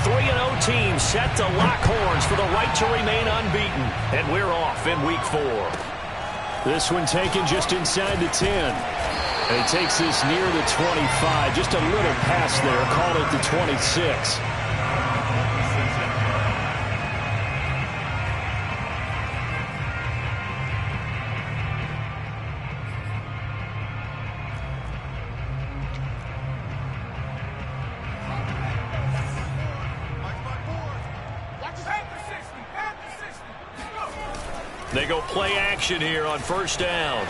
3-0 team set to lock horns for the right to remain unbeaten. And we're off in week 4. This one taken just inside the 10. And it takes this near the 25. Just a little pass there. Call it the 26. They go play action here on first down.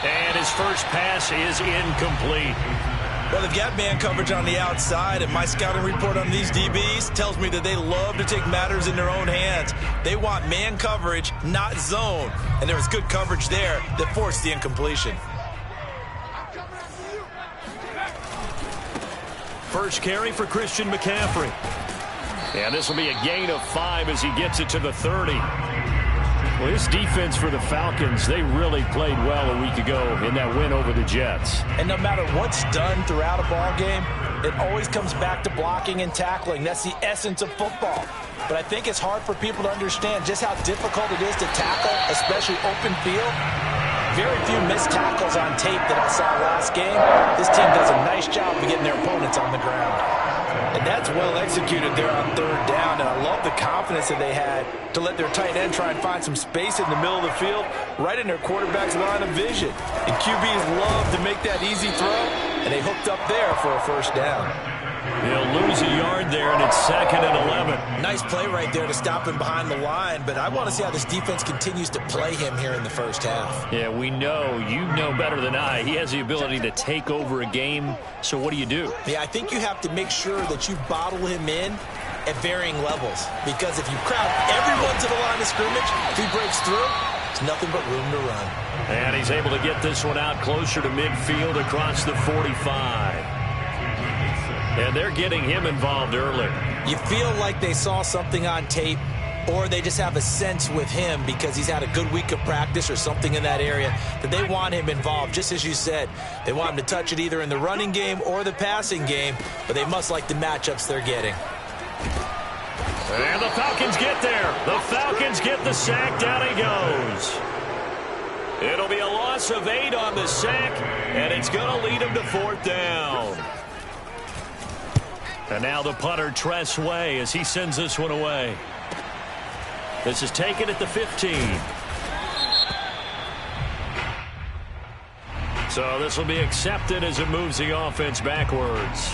And his first pass is incomplete. Well, they've got man coverage on the outside, and my scouting report on these DBs tells me that they love to take matters in their own hands. They want man coverage, not zone. And there was good coverage there that forced the incompletion. First carry for Christian McCaffrey. And this will be a gain of 5 as he gets it to the 30. Well, this defense for the Falcons, they really played well a week ago in that win over the Jets. And no matter what's done throughout a ball game, it always comes back to blocking and tackling. That's the essence of football. But I think it's hard for people to understand just how difficult it is to tackle, especially open field. Very few missed tackles on tape that I saw last game. This team does a nice job of getting their opponents on the ground. And that's well executed there on third down. And I love the confidence that they had to let their tight end try and find some space in the middle of the field, right in their quarterback's line of vision. And QBs love to make that easy throw, and they hooked up there for a first down. They'll lose a yard there, and it's 2nd and 11. Nice play right there to stop him behind the line, but I want to see how this defense continues to play him here in the first half. Yeah, we know. You know better than I. He has the ability to take over a game, so what do you do? Yeah, I think you have to make sure that you bottle him in at varying levels, because if you crowd everyone to the line of scrimmage, if he breaks through, it's nothing but room to run. And he's able to get this one out closer to midfield across the 45. And they're getting him involved early. You feel like they saw something on tape, or they just have a sense with him because he's had a good week of practice or something in that area that they want him involved. Just as you said, they want him to touch it either in the running game or the passing game, but they must like the matchups they're getting. And the Falcons get there. The Falcons get the sack. Down he goes. It'll be a loss of 8 on the sack, and it's going to lead him to 4th down. And now the punter, Tress Way, as he sends this one away. This is taken at the 15. So this will be accepted as it moves the offense backwards.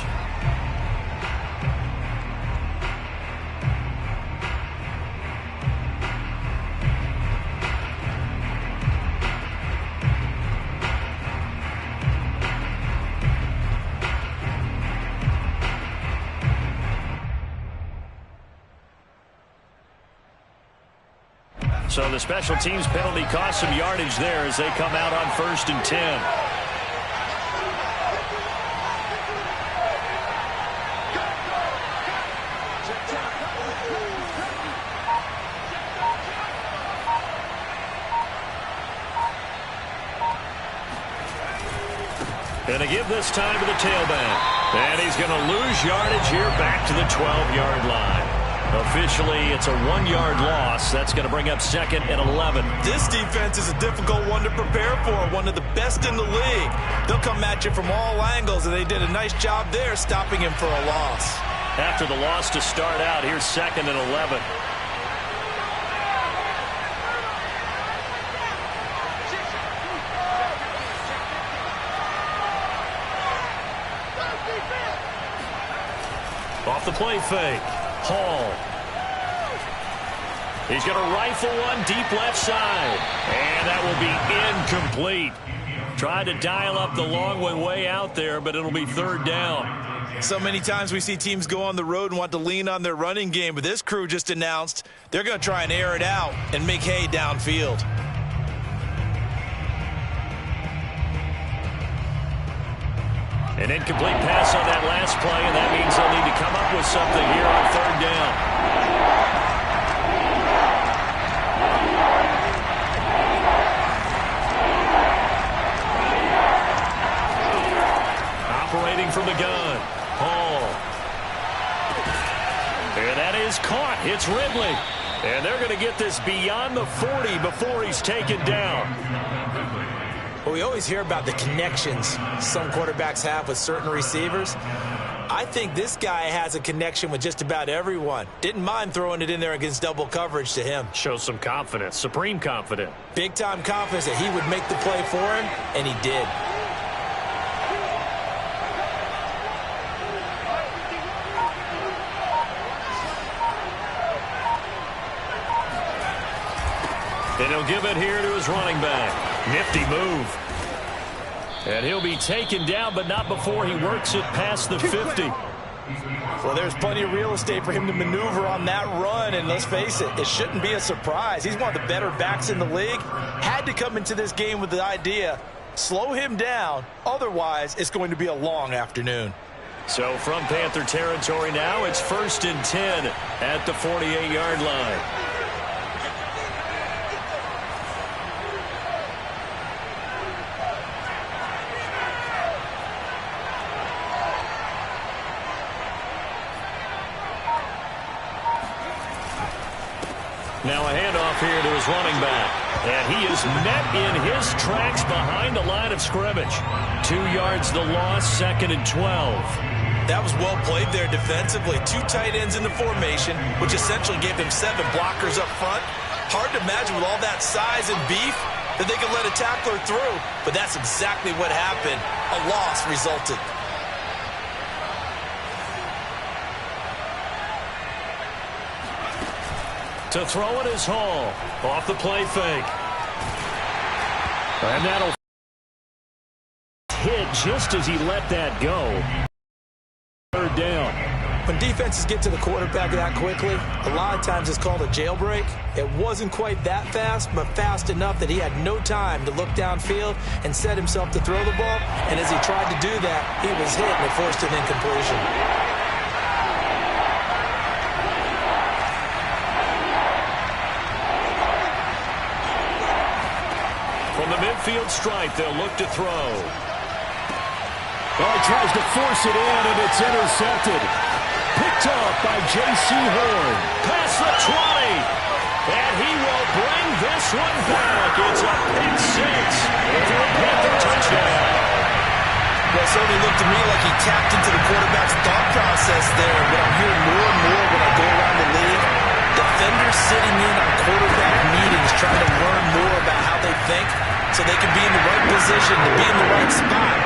So the special teams penalty cost some yardage there as they come out on 1st and 10. Going to give this time to the tailback. And he's going to lose yardage here back to the 12-yard line. Officially, it's a 1-yard loss. That's going to bring up 2nd and 11. This defense is a difficult one to prepare for, one of the best in the league. They'll come at you from all angles, and they did a nice job there stopping him for a loss. After the loss to start out, here's 2nd and 11. Off the play fake. Hall. He's going to rifle one deep left side. And that will be incomplete. Tried to dial up the long one way out there, but it'll be 3rd down. So many times we see teams go on the road and want to lean on their running game, but this crew just announced they're going to try and air it out and make hay downfield. An incomplete pass on that last play, and that means they'll need to come up with something here on 3rd down. Operating from the gun, Hall. It's Ridley. And they're going to get this beyond the 40 before he's taken down. Well, we always hear about the connections some quarterbacks have with certain receivers. I think this guy has a connection with just about everyone. Didn't mind throwing it in there against double coverage to him. Shows some confidence, supreme confidence. Big-time confidence that he would make the play for him, and he did. And he'll give it here to his running back. Nifty move. And he'll be taken down, but not before he works it past the 50. Well, there's plenty of real estate for him to maneuver on that run, and let's face it, it shouldn't be a surprise. He's one of the better backs in the league. Had to come into this game with the idea, slow him down, otherwise it's going to be a long afternoon. So from Panther territory now, it's 1st and 10 at the 48-yard line. Now a handoff here to his running back. And he is met in his tracks behind the line of scrimmage. 2 yards the loss, 2nd and 12. That was well played there defensively. 2 tight ends in the formation, which essentially gave them 7 blockers up front. Hard to imagine with all that size and beef that they could let a tackler through. But that's exactly what happened. A loss resulted. To throw it is Hall. Off the play fake. And that'll hit just as he let that go. 3rd down. When defenses get to the quarterback that quickly, a lot of times it's called a jailbreak. It wasn't quite that fast, but fast enough that he had no time to look downfield and set himself to throw the ball. And as he tried to do that, he was hit and it forced an incompletion. From the midfield stripe, they'll look to throw. Oh, he tries to force it in, and it's intercepted. Picked off by J.C. Horn. Past the 20. And he will bring this one back. It's a pick 6 for a Panther touchdown. Well, it certainly looked to me like he tapped into the quarterback's thought process there. But I'm hearing more and more when I go around the league. Defenders sitting in on quarterback meetings trying to learn more about how they think so they can be in the right position to be in the right spot,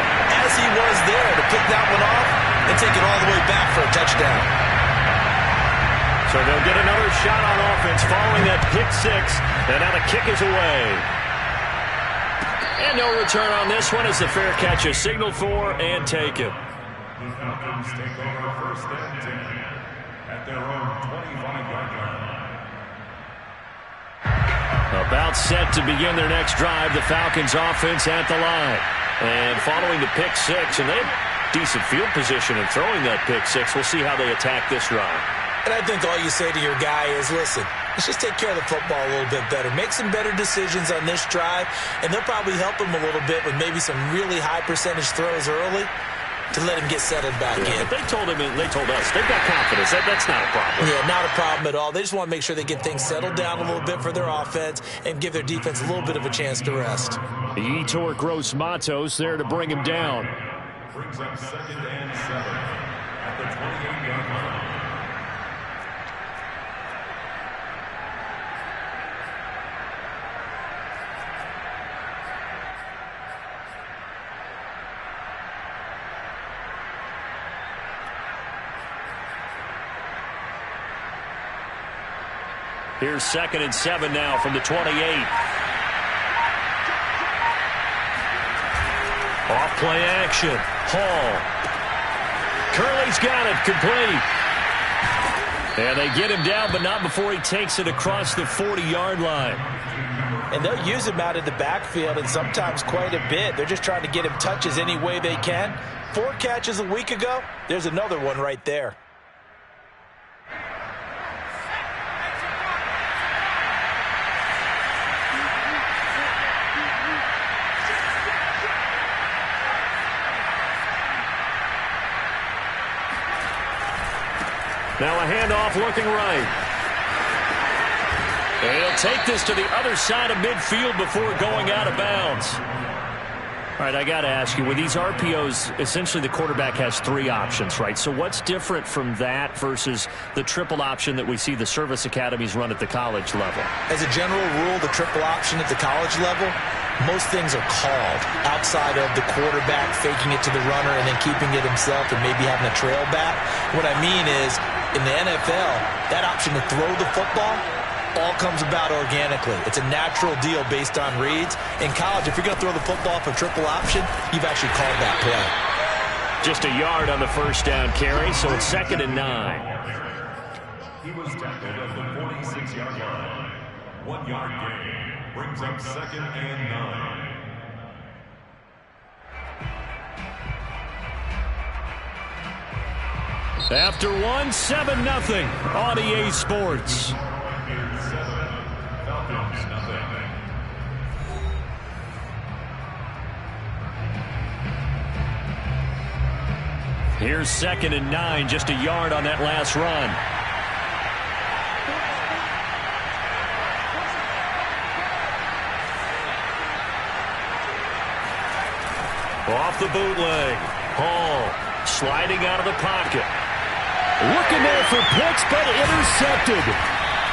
as he was there to pick that one off and take it all the way back for a touchdown. So they'll get another shot on offense following that pick 6, and now the kick is away. And no return on this one as the fair catch is signaled for and taken. The Falcons take over 1st and 10 at their own 25-yard line. About set to begin their next drive, the Falcons offense at the line. And following the pick 6, and they have decent field position in throwing that pick 6. We'll see how they attack this drive. And I think all you say to your guy is, listen, let's just take care of the football a little bit better. Make some better decisions on this drive, and they'll probably help him a little bit with maybe some really high percentage throws early to let him get settled back in. They told him, they told us, they've got confidence. That's not a problem. Yeah, not a problem at all. They just want to make sure they get things settled down a little bit for their offense and give their defense a little bit of a chance to rest. The Yetur Gross Matos there to bring him down. Brings up 2nd and 7 at the 28-yard line. Here's 2nd and 7 now from the 28. Off play action. Hall. Curley's got it. Complete. And they get him down, but not before he takes it across the 40-yard line. And they'll use him out of the backfield, and sometimes quite a bit. They're just trying to get him touches any way they can. 4 catches a week ago. There's another one right there. Now a handoff looking right. And he'll take this to the other side of midfield before going out of bounds. All right, I got to ask you, with these RPOs, essentially the quarterback has 3 options, right? So what's different from that versus the triple option that we see the service academies run at the college level? As a general rule, the triple option at the college level, most things are called outside of the quarterback faking it to the runner and then keeping it himself and maybe having a trail back. What I mean is, in the NFL, that option to throw the football all comes about organically. It's a natural deal based on reads. In college, if you're going to throw the football for triple option, you've actually called that play. Just a yard on the first down carry, so it's 2nd and 9. He was tackled at the 46-yard line. 1-yard gain brings up 2nd and 9. After 1, 7-0 on EA Sports. Here's 2nd and 9, just a yard on that last run. Off the bootleg. Hall sliding out of the pocket. Looking there for picks, but intercepted.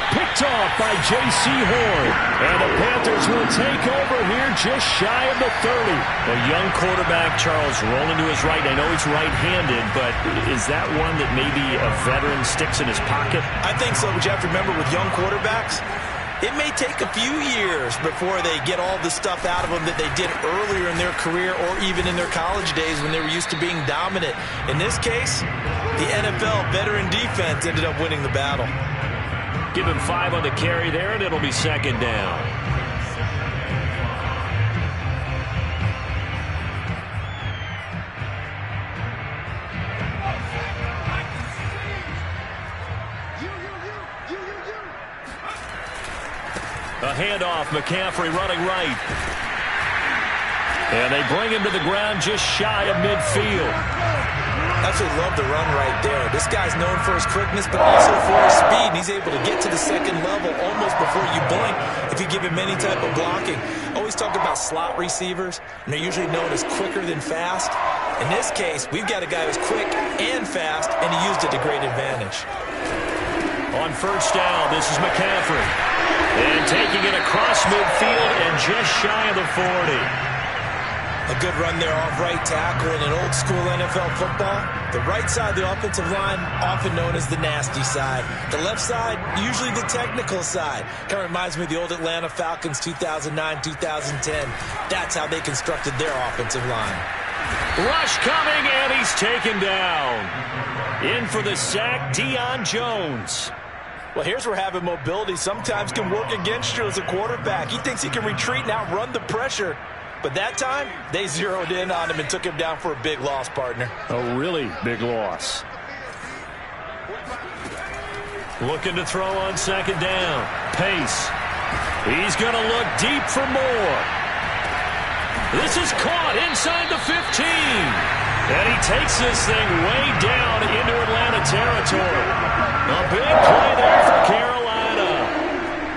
Picked off by J.C. Horn. And the Panthers will take over here just shy of the 30. A young quarterback, Charles, rolling to his right. I know he's right-handed, but is that one that maybe a veteran sticks in his pocket? I think so, but you have to remember with young quarterbacks, it may take a few years before they get all the stuff out of them that they did earlier in their career or even in their college days when they were used to being dominant. In this case, the NFL veteran defense ended up winning the battle. Give him 5 on the carry there, and it'll be 2nd down. A handoff, McCaffrey running right. And they bring him to the ground just shy of midfield. Absolutely love the run right there. This guy's known for his quickness, but also for his speed. He's able to get to the second level almost before you blink if you give him any type of blocking. Always talk about slot receivers, and they're usually known as quicker than fast. In this case, we've got a guy who's quick and fast, and he used it to great advantage. On first down, this is McCaffrey. And taking it across midfield and just shy of the 40. A good run there off right tackle in an old-school NFL football. The right side of the offensive line, often known as the nasty side. The left side, usually the technical side. Kind of reminds me of the old Atlanta Falcons 2009-2010. That's how they constructed their offensive line. Rush coming, and he's taken down. In for the sack, Deion Jones. Well, here's where having mobility sometimes can work against you as a quarterback. He thinks he can retreat and outrun the pressure. But that time, they zeroed in on him and took him down for a big loss, partner. A really big loss. Looking to throw on 2nd down. Pace. He's going to look deep for more. This is caught inside the 15. And he takes this thing way down into Atlanta territory. A big play there for Carolina.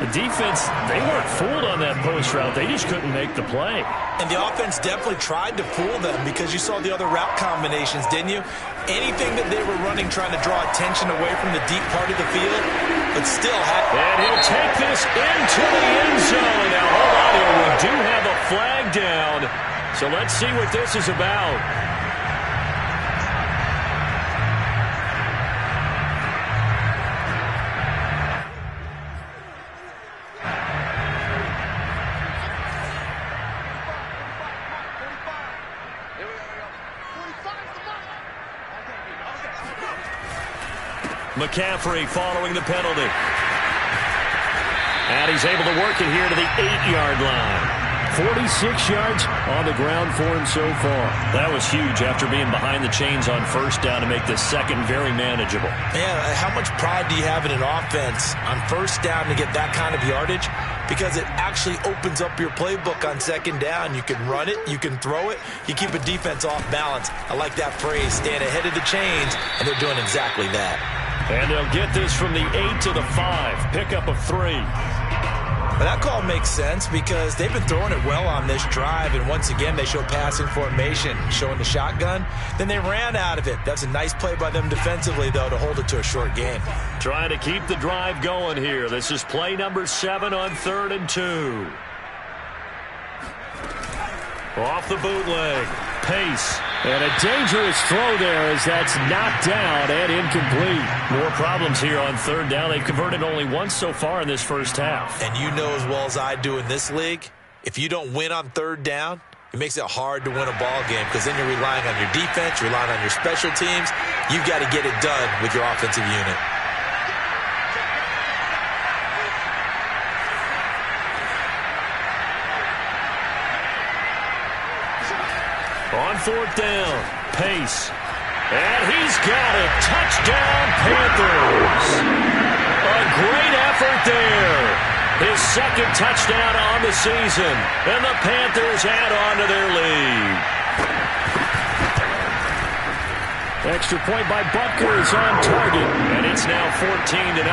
The defense, they weren't fooled on that post route. They just couldn't make the play. And the offense definitely tried to fool them because you saw the other route combinations, didn't you? Anything that they were running trying to draw attention away from the deep part of the field, but still had... And he'll take this into the end zone. Now, hold on here. We do have a flag down. So let's see what this is about. McCaffrey following the penalty. And he's able to work it here to the 8-yard line. 46 yards on the ground for him so far. That was huge after being behind the chains on first down to make the second very manageable. Man, how much pride do you have in an offense on first down to get that kind of yardage? Because it actually opens up your playbook on 2nd down. You can run it, you can throw it, you keep a defense off balance. I like that phrase, stand ahead of the chains, and they're doing exactly that. And they'll get this from the 8 to the 5. Pickup of 3. Well, that call makes sense because they've been throwing it well on this drive, and once again, they show passing formation, showing the shotgun. Then they ran out of it. That's a nice play by them defensively, though, to hold it to a short gain. Trying to keep the drive going here. This is play number 7 on 3rd and 2. Off the bootleg. Pace. And a dangerous throw there as that's knocked down and incomplete. More problems here on 3rd down. They've converted only once so far in this first half. And you know as well as I do in this league, if you don't win on 3rd down, it makes it hard to win a ball game because then you're relying on your defense, you're relying on your special teams. You've got to get it done with your offensive unit. On 4th down, Pace. And he's got it. Touchdown, Panthers. A great effort there. His second touchdown on the season. And the Panthers add on to their lead. Extra point by Butker is on target. And it's now 14-0.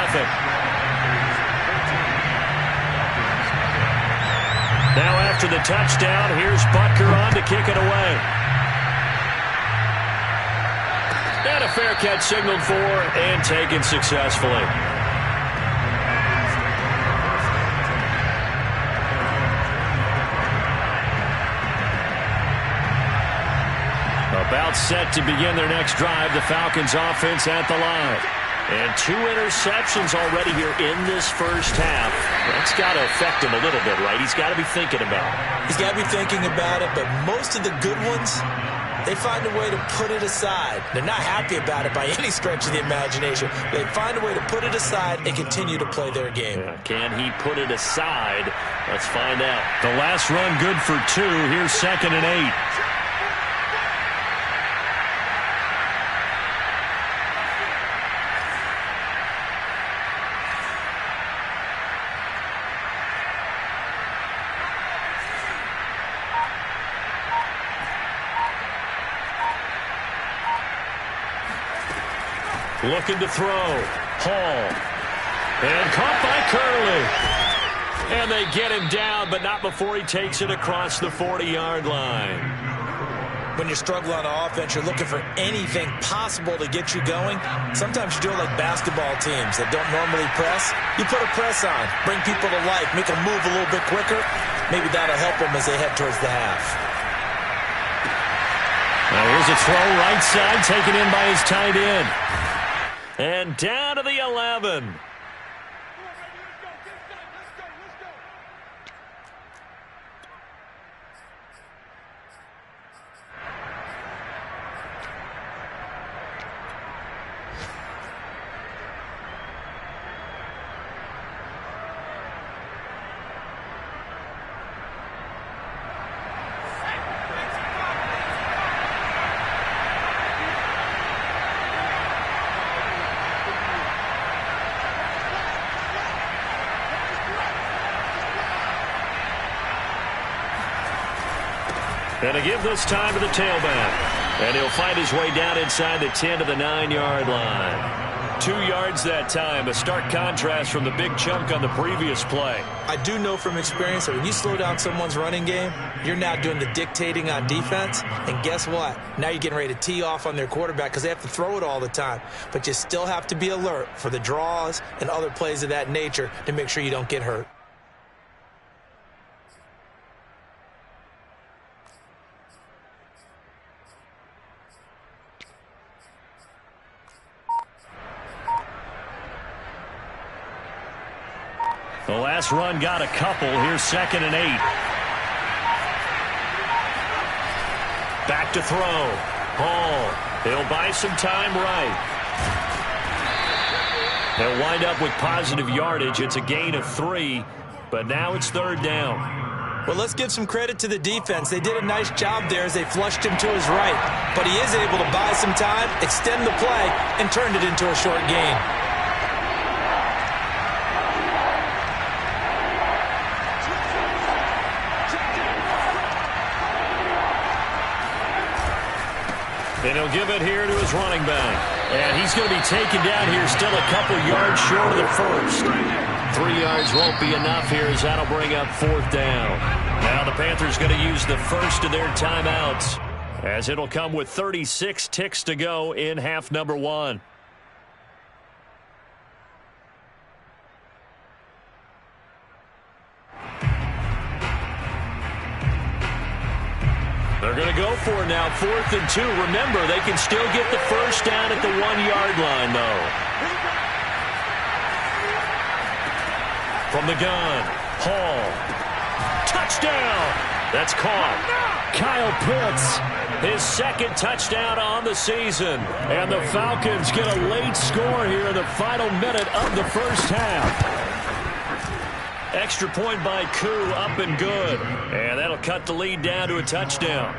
Now after the touchdown, here's Butker on to kick it away. And a fair catch signaled for and taken successfully. About set to begin their next drive, the Falcons offense at the line. And 2 interceptions already here in this first half. That's got to affect him a little bit, right? He's got to be thinking about it. He's got to be thinking about it, but most of the good ones, they find a way to put it aside. They're not happy about it by any stretch of the imagination. They find a way to put it aside and continue to play their game. Yeah, can he put it aside? Let's find out. The last run good for 2. Here's 2nd and 8. Looking to throw. Hall. And caught by Curley. And they get him down, but not before he takes it across the 40-yard line. When you struggle on offense, you're looking for anything possible to get you going. Sometimes you do it like basketball teams that don't normally press. You put a press on, bring people to life, make them move a little bit quicker. Maybe that'll help them as they head towards the half. Now here's a throw right side, taken in by his tight end. And down to the 11. And to give this time to the tailback. And he'll find his way down inside the 10 to the 9-yard line. 2 yards that time. A stark contrast from the big chunk on the previous play. I do know from experience that when you slow down someone's running game, you're now doing the dictating on defense. And guess what? Now you're getting ready to tee off on their quarterback because they have to throw it all the time. But you still have to be alert for the draws and other plays of that nature to make sure you don't get hurt. The last run got a couple. Here's 2nd and 8. Back to throw. Hall. He'll buy some time right. They'll wind up with positive yardage. It's a gain of 3, but now it's 3rd down. Well, let's give some credit to the defense. They did a nice job there as they flushed him to his right. But he is able to buy some time, extend the play, and turned it into a short gain. And he'll give it here to his running back. And he's going to be taken down here still a couple yards short of the first. 3 yards won't be enough here as that'll bring up 4th down. Now the Panthers going to use the first of their timeouts as it'll come with 36 ticks to go in half number 1. They're going to go for it now, 4th and 2. Remember, they can still get the first down at the 1-yard line, though. From the gun, Hall. Touchdown! That's caught. Kyle Pitts, his 2nd touchdown on the season. And the Falcons get a late score here in the final minute of the first half. Extra point by Koo, up and good. And that'll cut the lead down to a touchdown.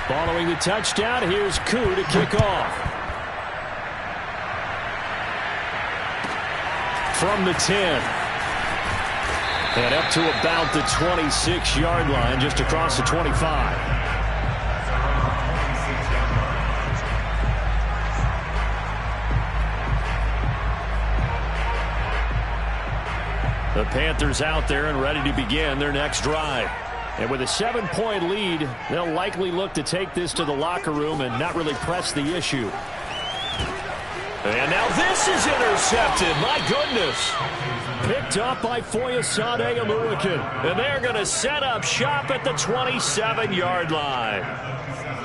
Following the touchdown, here's Koo to kick off. From the 10. And up to about the 26-yard line, just across the 25. The Panthers out there and ready to begin their next drive. And with a 7-point lead, they'll likely look to take this to the locker room and not really press the issue. And now this is intercepted. My goodness. Picked up by Foyesade Oluwakin. And they're going to set up shop at the 27-yard line.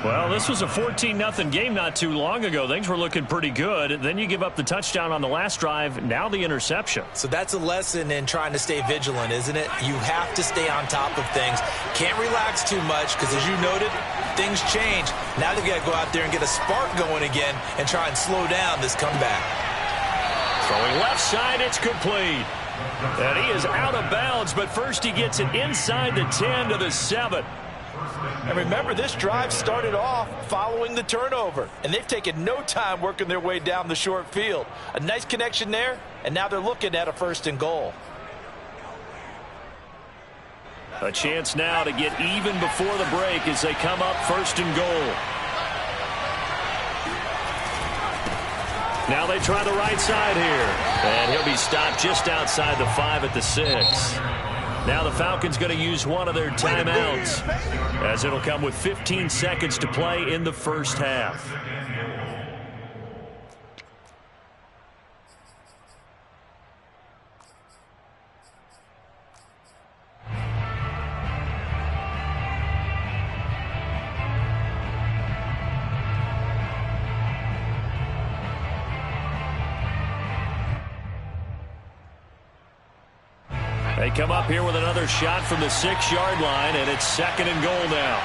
Well, this was a 14-0 game not too long ago. Things were looking pretty good. Then you give up the touchdown on the last drive. Now the interception. So that's a lesson in trying to stay vigilant, isn't it? You have to stay on top of things. Can't relax too much because, as you noted, things change. Now they've got to go out there and get a spark going again and try and slow down this comeback. Throwing left side, it's complete. And he is out of bounds, but first he gets it inside the 10 to the 7. And remember, this drive started off following the turnover, and they've taken no time working their way down the short field. A nice connection there, and now they're looking at a 1st and goal. A chance now to get even before the break as they come up 1st and goal. Now they try the right side here, and he'll be stopped just outside the 5 at the 6. Now the Falcons going to use one of their timeouts as it'll come with 15 seconds to play in the first half. They come up here with another shot from the 6-yard line, and it's 2nd and goal now.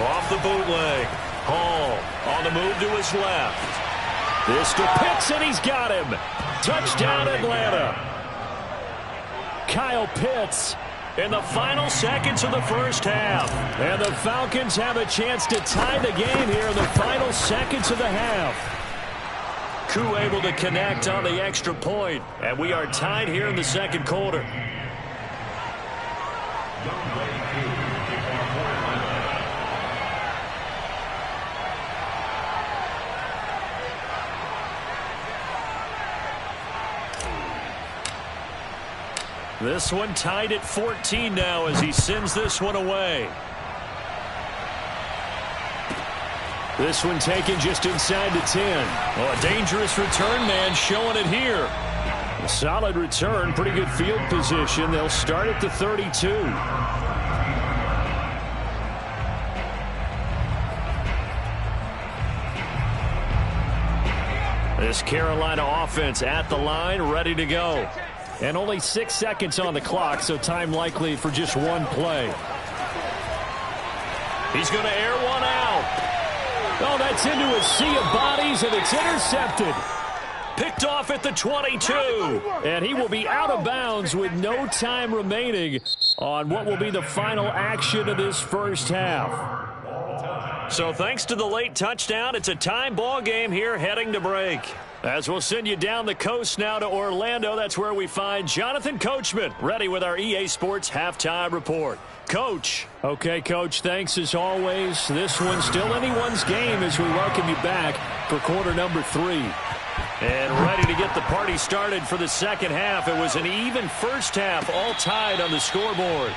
Off the bootleg. Hall on the move to his left. This to Pitts, and he's got him. Touchdown, Atlanta. Kyle Pitts in the final seconds of the first half. And the Falcons have a chance to tie the game here in the final seconds of the half. Koo able to connect on the extra point. And we are tied here in the 2nd quarter. This one tied at 14 now as he sends this one away. This one taken just inside the 10. Oh, a dangerous return man showing it here. A solid return, pretty good field position. They'll start at the 32. This Carolina offense at the line, ready to go. And only 6 seconds on the clock, so time likely for just one play. He's going to air one out. Oh, that's into a sea of bodies, and it's intercepted. Picked off at the 22. And he will be out of bounds with no time remaining on what will be the final action of this first half. So thanks to the late touchdown, it's a time ball game here heading to break. As we'll send you down the coast now to Orlando, that's where we find Jonathan Coachman, ready with our EA Sports halftime report. Coach. Okay, Coach, thanks as always. This one's still anyone's game as we welcome you back for quarter number 3. And ready to get the party started for the second half. It was an even first half, all tied on the scoreboard.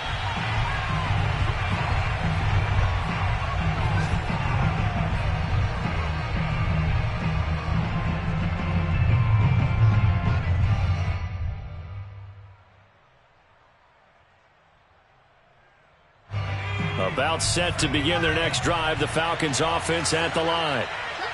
About set to begin their next drive, the Falcons offense at the line.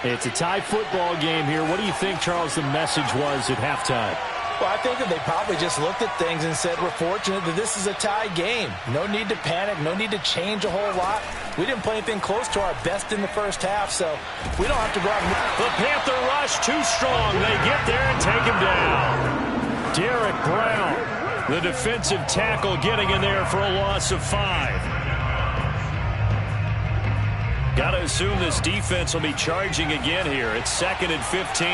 It's a tie football game here. What do you think, Charles, the message was at halftime? Well, I think that they probably just looked at things and said, we're fortunate that this is a tie game. No need to panic, no need to change a whole lot. We didn't play anything close to our best in the first half, so we don't have to go out and... The Panther rush too strong. They get there and take him down. Derek Brown, the defensive tackle, getting in there for a loss of 5. Got to assume this defense will be charging again here. It's 2nd and 15.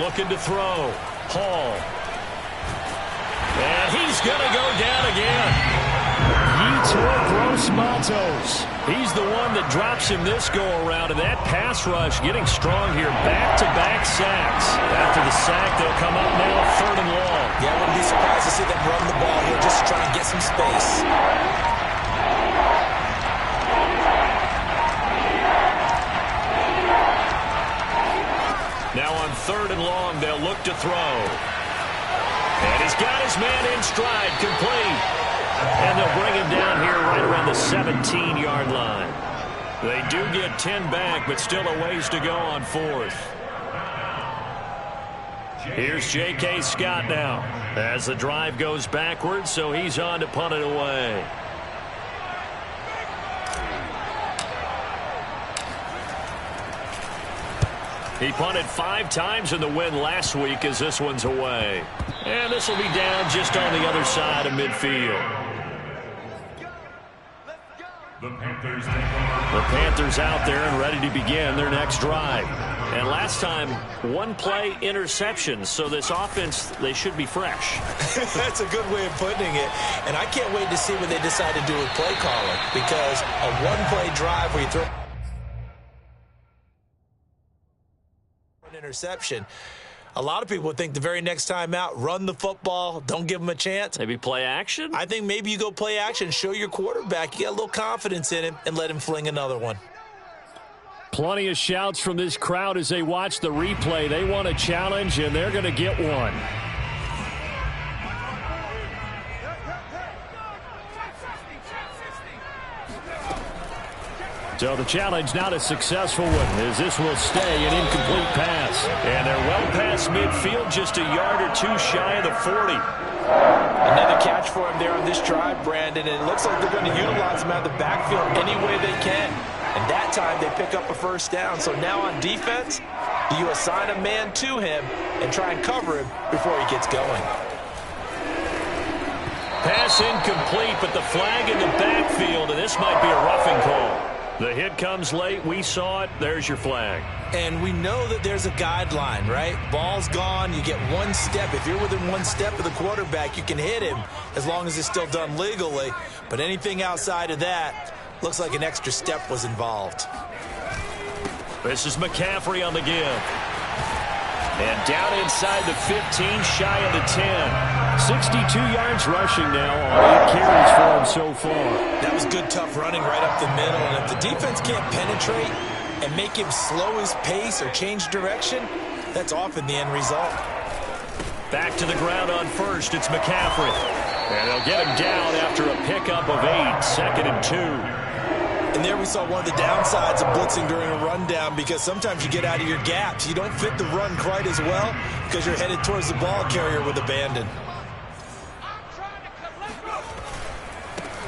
Looking to throw. Hall. And he's going to go down again. Yetur Gross-Matos. He's the one that drops him this go-around, and that pass rush getting strong here. Back-to-back sacks. After the sack, they'll come up now 3rd and long. Yeah, I wouldn't be surprised to see them run the ball here just to try and get some space. Now on 3rd and long, they'll look to throw. And he's got his man in stride, complete. And they'll bring him down here right around the 17-yard line. They do get 10 back, but still a ways to go on 4th. Here's J.K. Scott now as the drive goes backwards, so he's on to punt it away. He punted 5 times in the win last week as this one's away. And this will be down just on the other side of midfield. The Panthers out there and ready to begin their next drive. And last time, 1 play interception. So this offense, they should be fresh. That's a good way of putting it. And I can't wait to see what they decide to do with play calling. Because a 1-play drive where you throw an interception, a lot of people would think the very next time out, run the football, don't give them a chance. Maybe play action? I think maybe you go play action, show your quarterback you got a little confidence in him, and let him fling another one. Plenty of shouts from this crowd as they watch the replay. They want a challenge, and they're going to get one. So the challenge not a successful one, as this will stay an incomplete pass. And they're well past midfield, just a yard or 2 shy of the 40. Another catch for him there on this drive, Brandon, and it looks like they're going to utilize him out of the backfield any way they can. And that time they pick up a first down. So now on defense, do you assign a man to him and try and cover him before he gets going? Pass incomplete, but the flag in the backfield, and this might be a roughing call. The hit comes late. We saw it. There's your flag. And we know that there's a guideline, right? Ball's gone. You get 1 step. If you're within 1 step of the quarterback, you can hit him as long as it's still done legally. But anything outside of that, looks like an extra step was involved. This is McCaffrey on the give. And down inside the 15, shy of the 10. 62 yards rushing now on 8 carries for him so far. That was good, tough running right up the middle. And if the defense can't penetrate and make him slow his pace or change direction, that's often the end result. Back to the ground on first. It's McCaffrey. And they'll get him down after a pickup of 8. 2nd and 2. And there we saw one of the downsides of blitzing during a rundown, because sometimes you get out of your gaps. You don't fit the run quite as well because you're headed towards the ball carrier with abandon.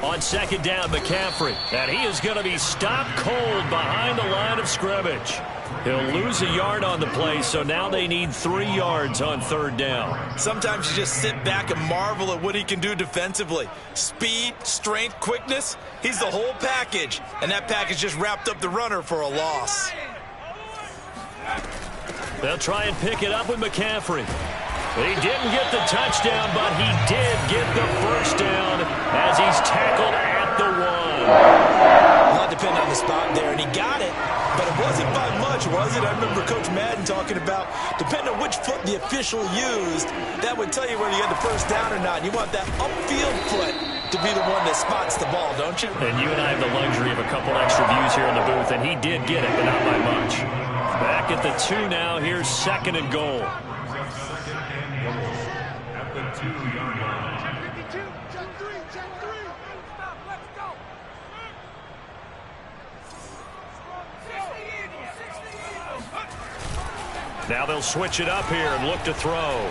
On 2nd down, McCaffrey. And he is going to be stopped cold behind the line of scrimmage. He'll lose a yard on the play, so now they need 3 yards on 3rd down. Sometimes you just sit back and marvel at what he can do defensively. Speed, strength, quickness, he's the whole package. And that package just wrapped up the runner for a loss. They'll try and pick it up with McCaffrey. He didn't get the touchdown, but he did get the first down as he's tackled at the 1. A lot depended on the spot there, and he got it. But it wasn't by much, was it? I remember Coach Madden talking about, depending on which foot the official used, that would tell you whether you had the first down or not. You want that upfield foot to be the one that spots the ball, don't you? And you and I have the luxury of a couple extra views here in the booth, and he did get it, but not by much. Back at the 2 now. Here's 2nd and goal. Second and goal at the 2-yard line. Now they'll switch it up here and look to throw.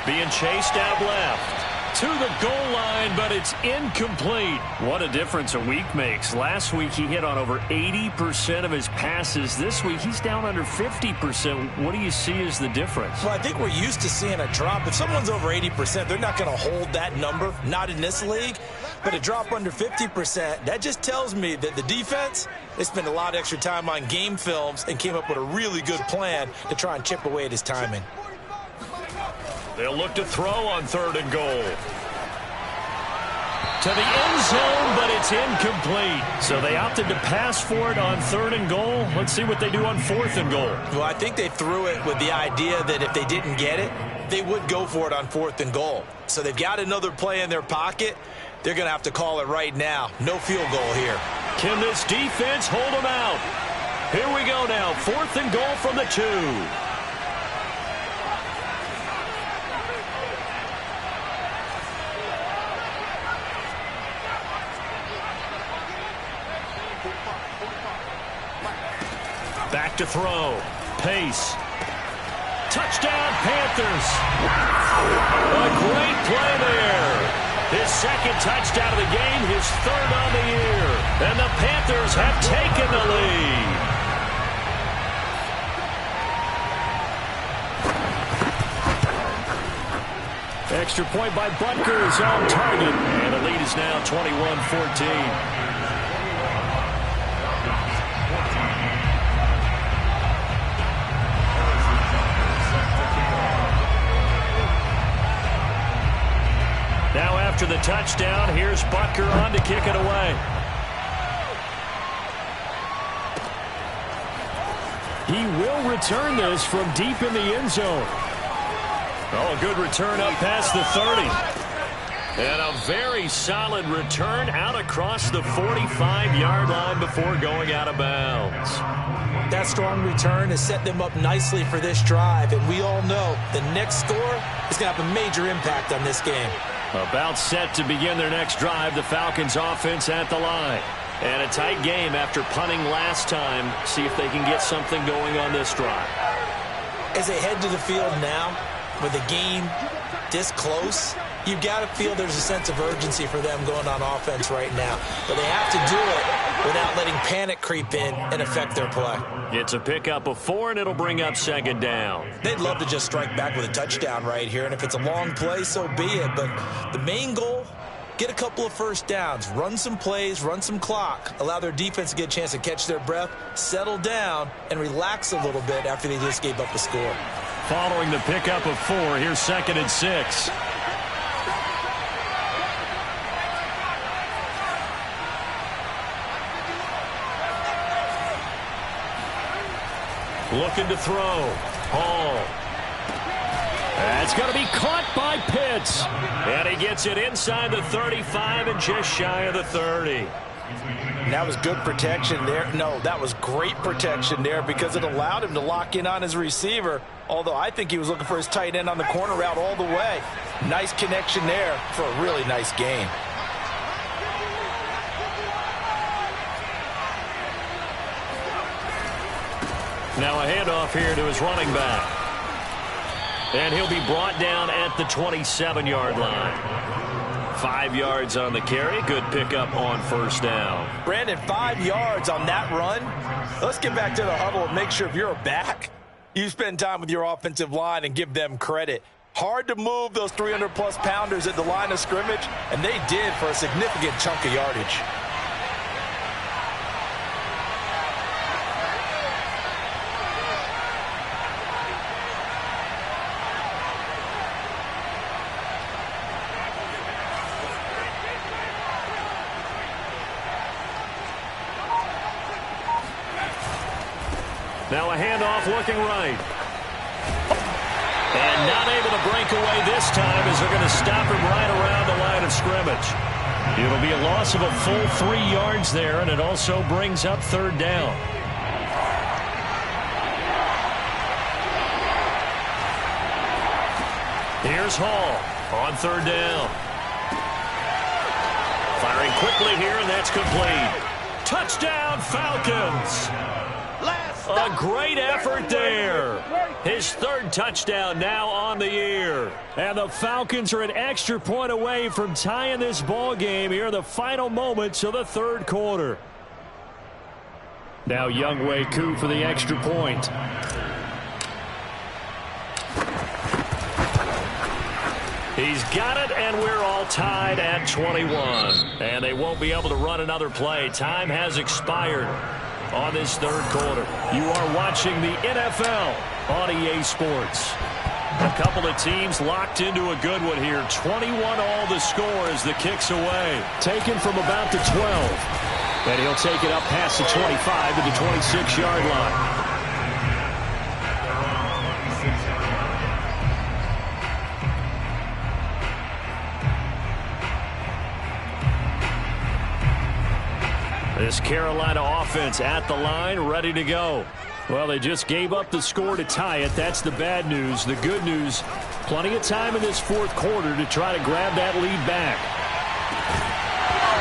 Being chased out left. To the goal line, but it's incomplete. What a difference a week makes. Last week he hit on over 80% of his passes. This week he's down under 50%. What do you see as the difference? Well, I think we're used to seeing a drop. If someone's over 80%, they're not going to hold that number, not in this league. But a drop under 50%, that just tells me that the defense, they spent a lot of extra time on game films and came up with a really good plan to try and chip away at his timing. They'll look to throw on 3rd and goal. To the end zone, but it's incomplete. So they opted to pass for it on 3rd and goal. Let's see what they do on 4th and goal. Well, I think they threw it with the idea that if they didn't get it, they would go for it on 4th and goal. So they've got another play in their pocket. They're going to have to call it right now. No field goal here. Can this defense hold them out? Here we go now. 4th and goal from the 2. Back to throw. Pace. Touchdown, Panthers. A great play there. His 2nd touchdown of the game, his 3rd on the year. And the Panthers have taken the lead. Extra point by Butker is on target. And the lead is now 21-14. Now after the touchdown, here's Butker on to kick it away. He will return this from deep in the end zone. Oh, a good return up past the 30. And a very solid return out across the 45-yard line before going out of bounds. That strong return has set them up nicely for this drive, and we all know the next score is going to have a major impact on this game. About set to begin their next drive, the Falcons offense at the line. And a tight game after punting last time. See if they can get something going on this drive. As they head to the field now, with the game this close, you've got to feel there's a sense of urgency for them going on offense right now. But they have to do it without letting panic creep in and affect their play. It's a pickup of 4, and it'll bring up 2nd down. They'd love to just strike back with a touchdown right here, and if it's a long play, so be it. But the main goal, get a couple of first downs, run some plays, run some clock, allow their defense to get a chance to catch their breath, settle down, and relax a little bit after they just gave up a score. Following the pickup of 4, here's 2nd and 6. Looking to throw. Hall. That's going to be caught by Pitts. And he gets it inside the 35 and just shy of the 30. That was good protection there. No, that was great protection there because it allowed him to lock in on his receiver, although I think he was looking for his tight end on the corner route all the way. Nice connection there for a really nice gain. Now a handoff here to his running back. And he'll be brought down at the 27-yard line. 5 yards on the carry. Good pickup on first down. Brandon, 5 yards on that run. Let's get back to the huddle and make sure if you're a back, you spend time with your offensive line and give them credit. Hard to move those 300-plus pounders at the line of scrimmage, and they did for a significant chunk of yardage. Now a handoff looking right. And not able to break away this time as they're going to stop him right around the line of scrimmage. It'll be a loss of a full 3 yards there, and it also brings up third down. Here's Hall on third down. Firing quickly here, and that's complete. Touchdown, Falcons! A great effort there. His third touchdown now on the year. And the Falcons are an extra point away from tying this ball game here in the final moments of the third quarter. Now Younghoe Koo for the extra point. He's got it, and we're all tied at 21. And they won't be able to run another play. Time has expired on this third quarter. You are watching the NFL on EA Sports. A couple of teams locked into a good one here. 21 all the score as the kick's away. Taken from about the 12. And he'll take it up past the 25 to the 26-yard line. This Carolina offense at the line, ready to go. Well, they just gave up the score to tie it. That's the bad news. The good news, plenty of time in this fourth quarter to try to grab that lead back.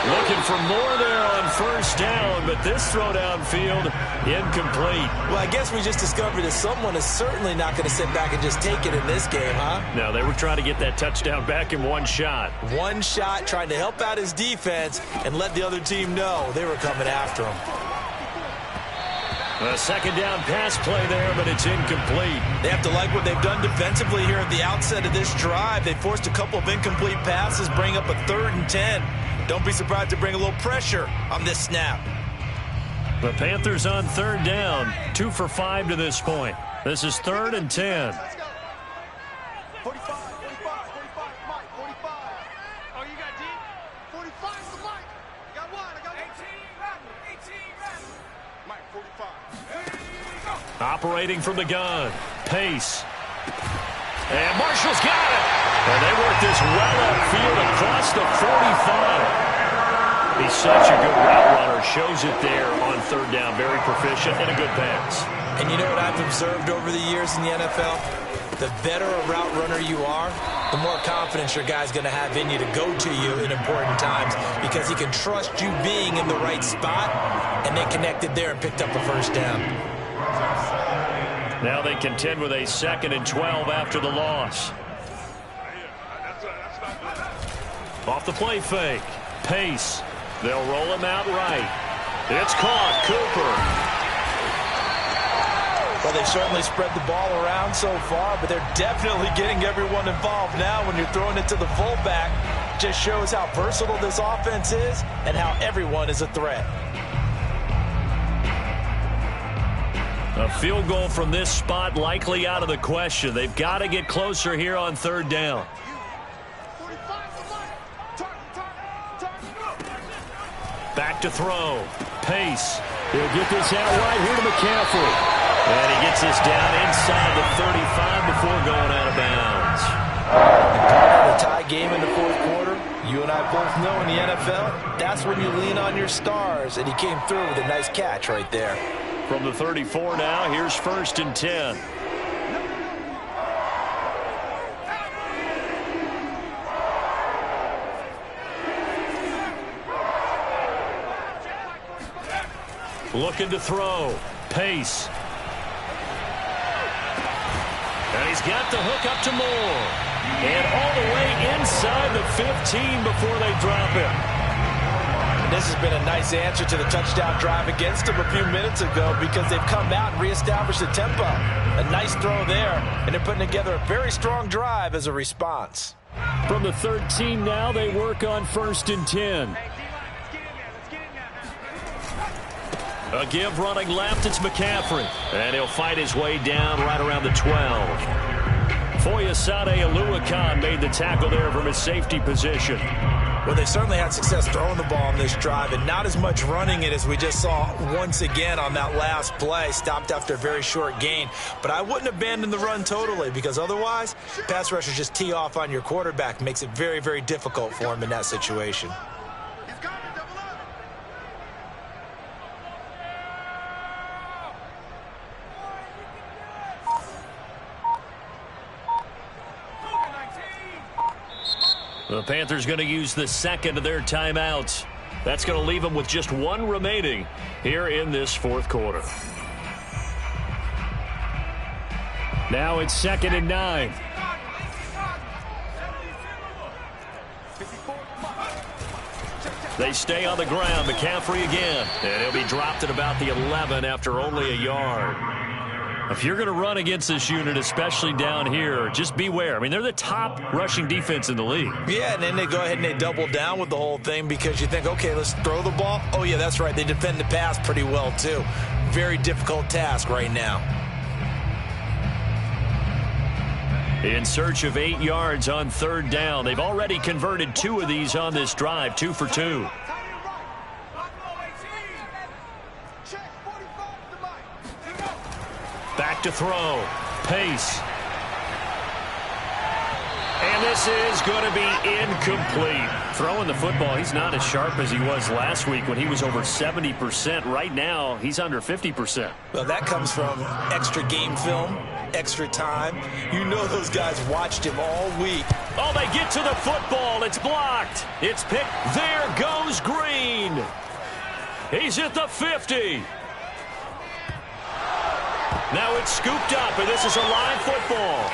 Looking for more there on first down, but this throw downfield incomplete. Well, I guess we just discovered that someone is certainly not going to sit back and just take it in this game, huh? No, they were trying to get that touchdown back in one shot. One shot, trying to help out his defense and let the other team know they were coming after him. A second down pass play there, but it's incomplete. They have to like what they've done defensively here at the outset of this drive. They forced a couple of incomplete passes, bring up a 3rd and 10. Don't be surprised to bring a little pressure on this snap. The Panthers on third down, 2 for 5 to this point. This is 3rd and 10. 45, 45, 45, Mike, 45. Oh, you got deep? 45 for Mike. Got one, I got 18, Mike, 45. Operating from the gun. Pace. And Marshall's got it. And they work this well upfield across the 45. He's such a good route runner. Shows it there on third down. Very proficient and a good pass. And you know what I've observed over the years in the NFL? The better a route runner you are, the more confidence your guy's going to have in you to go to you in important times because he can trust you being in the right spot, and they connected there and picked up a first down. Now they contend with a 2nd and 12 after the loss. Off the play fake. Pace. They'll roll him out right. It's caught. Cooper. Well, they've certainly spread the ball around so far, but they're definitely getting everyone involved now when you're throwing it to the fullback. Just shows how versatile this offense is and how everyone is a threat. A field goal from this spot likely out of the question. They've got to get closer here on third down. Back to throw. Pace. He'll get this out right here to McCaffrey. And he gets this down inside the 35 before going out of bounds. A tie game in the fourth quarter. You and I both know in the NFL, that's when you lean on your stars. And he came through with a nice catch right there. From the 34 now, here's 1st and 10. Looking to throw. Pace. And he's got the hook up to Moore. And all the way inside the 15 before they drop him. And this has been a nice answer to the touchdown drive against them a few minutes ago because they've come out and reestablished the tempo. A nice throw there, and they're putting together a very strong drive as a response. From the 13 now, they work on 1st and 10. A give running left, it's McCaffrey. And he'll fight his way down right around the 12. Foyesade Oluwakan made the tackle there from his safety position. Well, they certainly had success throwing the ball on this drive and not as much running it as we just saw once again on that last play. Stopped after a very short gain. But I wouldn't abandon the run totally because otherwise, pass rushers just tee off on your quarterback. Makes it very, very difficult for him in that situation. The Panthers going to use the second of their timeouts. That's going to leave them with just one remaining here in this fourth quarter. Now it's 2nd and 9. They stay on the ground. McCaffrey again. And he'll be dropped at about the 11 after only a yard. If you're going to run against this unit, especially down here, just beware. I mean, they're the top rushing defense in the league. Yeah, and then they go ahead and they double down with the whole thing because you think, okay, let's throw the ball. Oh, yeah, that's right. They defend the pass pretty well, too. Very difficult task right now. In search of 8 yards on 3rd down. They've already converted 2 of these on this drive, 2 for 2. Back to throw. Pace. And this is going to be incomplete. Throwing the football, he's not as sharp as he was last week when he was over 70%. Right now, he's under 50%. Well, that comes from extra game film, extra time. You know those guys watched him all week. Oh, they get to the football. It's blocked. It's picked. There goes Green. He's at the 50. Now it's scooped up, and this is a live football.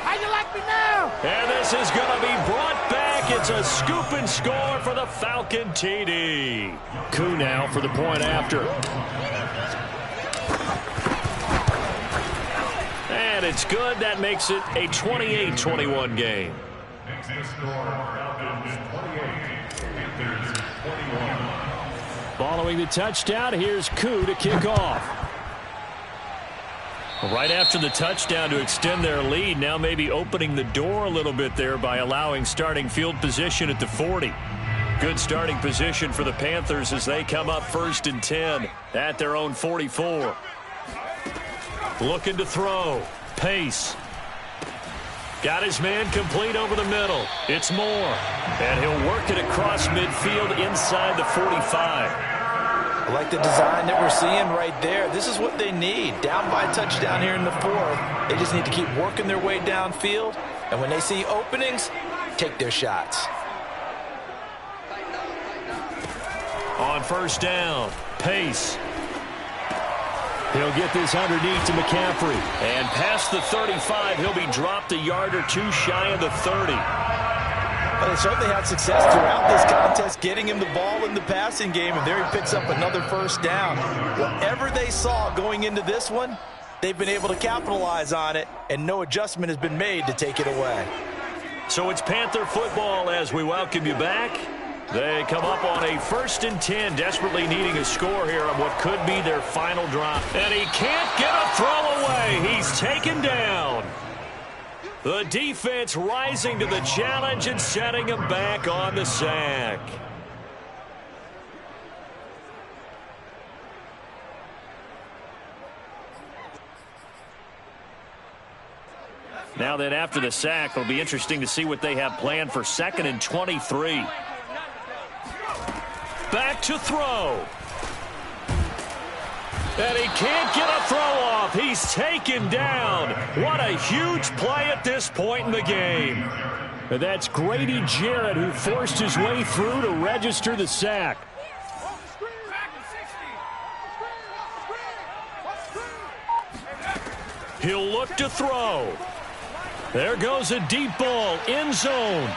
How you like me now? And this is going to be brought back. It's a scoop and score for the Falcon TD. Koo now for the point after. And it's good. That makes it a 28-21 game. Next to score, Falcons 28, Panthers 21. Following the touchdown, here's Koo to kick off. Right after the touchdown to extend their lead, now maybe opening the door a little bit there by allowing starting field position at the 40. Good starting position for the Panthers as they come up 1st and 10 at their own 44. Looking to throw. Pace. Got his man complete over the middle. It's Moore. And he'll work it across midfield inside the 45. I like the design that we're seeing right there. This is what they need. Down by a touchdown here in the 4th. They just need to keep working their way downfield. And when they see openings, take their shots. On 1st down, Pace. He'll get this underneath to McCaffrey. And past the 35, he'll be dropped a yard or 2 shy of the 30. But they certainly had success throughout this contest, getting him the ball in the passing game, and there he picks up another 1st down. Whatever they saw going into this one, they've been able to capitalize on it, and no adjustment has been made to take it away. So it's Panther football as we welcome you back. They come up on a 1st and 10, desperately needing a score here on what could be their final drop. And he can't get a throw away. He's taken down. The defense rising to the challenge and setting him back on the sack. Now then, after the sack, it'll be interesting to see what they have planned for 2nd and 23. Back to throw. And he can't get a throw off. He's taken down. What a huge play at this point in the game. And that's Grady Jarrett who forced his way through to register the sack. He'll look to throw. There goes a deep ball, end zone.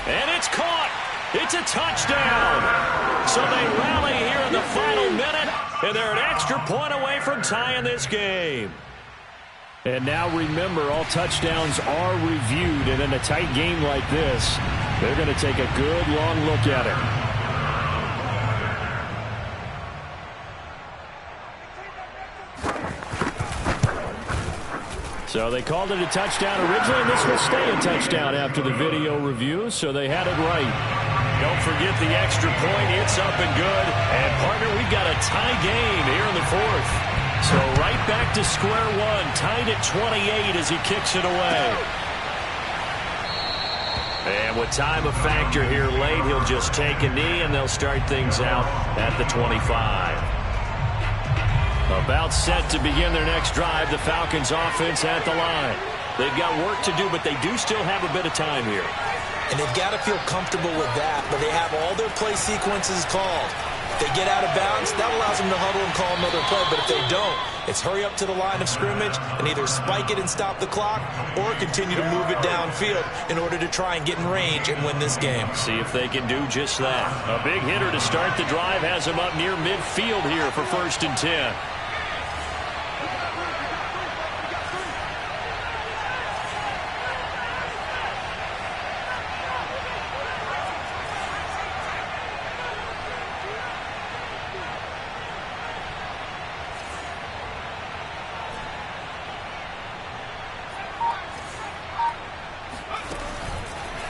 And it's caught. It's a touchdown. So they rally here in the final minute, and they're an extra point away from tying this game. And now remember, all touchdowns are reviewed, and in a tight game like this, they're going to take a good long look at it. So they called it a touchdown originally, and this will stay a touchdown after the video review, so they had it right. Don't forget the extra point. It's up and good. And, partner, we've got a tie game here in the fourth. So right back to square one, tied at 28 as he kicks it away. And with time a factor here late, he'll just take a knee, and they'll start things out at the 25. About set to begin their next drive, the Falcons offense at the line. They've got work to do, but they do still have a bit of time here. And they've got to feel comfortable with that, but they have all their play sequences called. If they get out of bounds, that allows them to huddle and call another play, but if they don't, it's hurry up to the line of scrimmage and either spike it and stop the clock or continue to move it downfield in order to try and get in range and win this game. See if they can do just that. A big hitter to start the drive has him up near midfield here for 1st and 10.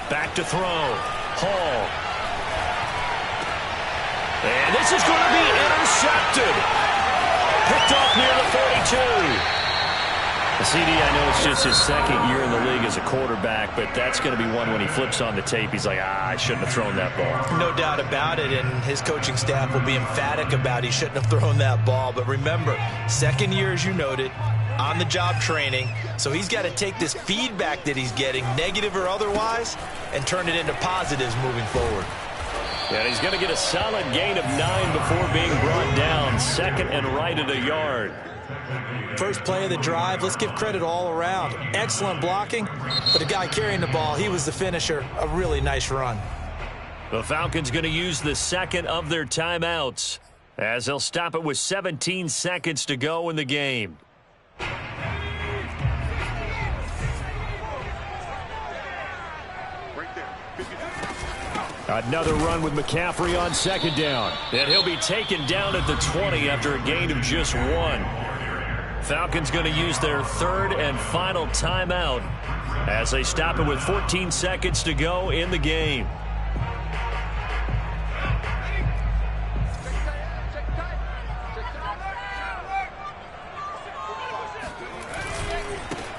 Back to throw. Hall. And this is going to be intercepted. Picked off near the 42. CD, I know it's just his second year in the league as a quarterback, but that's going to be one when he flips on the tape. He's like, I shouldn't have thrown that ball. No doubt about it, and his coaching staff will be emphatic about he shouldn't have thrown that ball. But remember, second year, as you noted, on-the-job training, so he's got to take this feedback that he's getting, negative or otherwise, and turn it into positives moving forward. And he's going to get a solid gain of 9 before being brought down. Second and right at a yard. First play of the drive, let's give credit all around. Excellent blocking, but the guy carrying the ball, he was the finisher. A really nice run. The Falcons going to use the second of their timeouts as they'll stop it with 17 seconds to go in the game. Another run with McCaffrey on second down. And he'll be taken down at the 20 after a gain of just 1. Falcons going to use their third and final timeout as they stop it with 14 seconds to go in the game.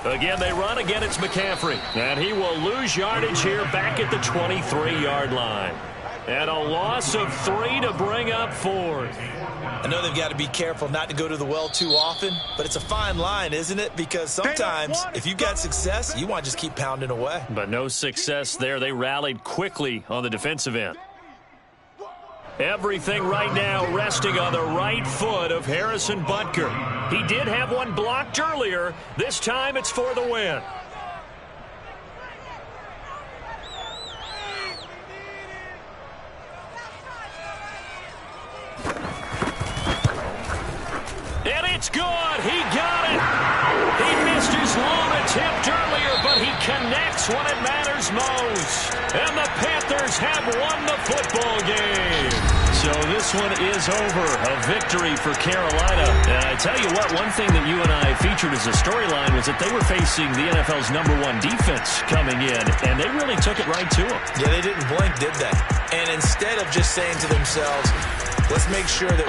Again, they run. Again, it's McCaffrey. And he will lose yardage here back at the 23-yard line. And a loss of 3 to bring up 4. I know they've got to be careful not to go to the well too often, but it's a fine line, isn't it? Because sometimes if you've got success, you want to just keep pounding away. But no success there. They rallied quickly on the defensive end. Everything right now resting on the right foot of Harrison Butker. He did have one blocked earlier. This time it's for the win. And it's good. He got it. He missed his long attempt earlier, but he connects when it matters most. And the Panthers have won the football game. So this one is over. A victory for Carolina. And I tell you what, one thing that you and I featured as a storyline was that they were facing the NFL's #1 defense coming in, and they really took it right to them. Yeah, they didn't blink, did they? And instead of just saying to themselves, let's make sure that